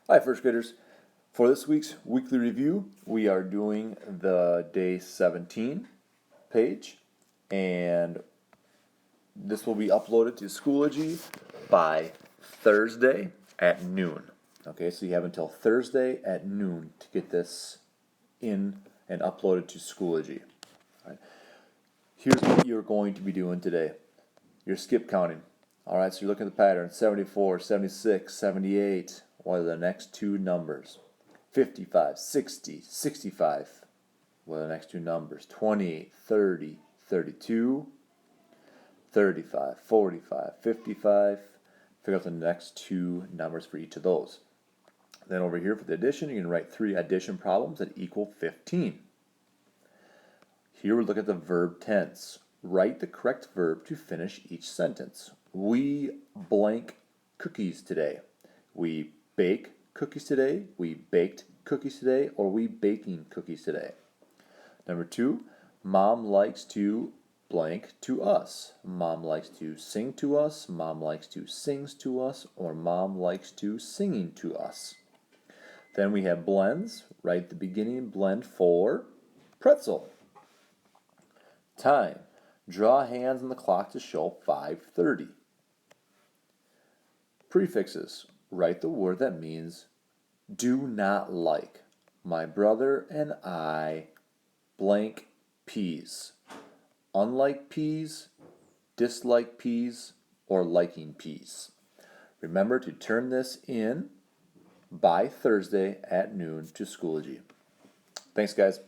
Hi, first graders. For this week's weekly review, we are doing the day 17 page, and this will be uploaded to Schoology by Thursday at noon. Okay, so you have until Thursday at noon to get this in and uploaded to Schoology. All right. Here's what you're going to be doing today. You're skip counting. All right, so you're looking at the pattern 74, 76, 78. What are the next two numbers? 55, 60, 65. What are the next two numbers? 28, 30, 32, 35, 45, 55. Figure out the next two numbers for each of those. Then over here for the addition, you can write 3 addition problems that equal 15. Here we look at the verb tense. Write the correct verb to finish each sentence. We blank cookies today. We bake cookies today. We baked cookies today. Or we baking cookies today. Number 2, Mom likes to blank to us. Mom likes to sing to us. Mom likes to sings to us. Or Mom likes to singing to us. Then we have blends. Write the beginning blend for pretzel. Time. Draw hands on the clock to show 5:30. Prefixes. Write the word that means do not like. My brother and I blank peas. Unlike peas, dislike peas, or liking peas. Remember to turn this in by Thursday at noon to Schoology. Thanks, guys.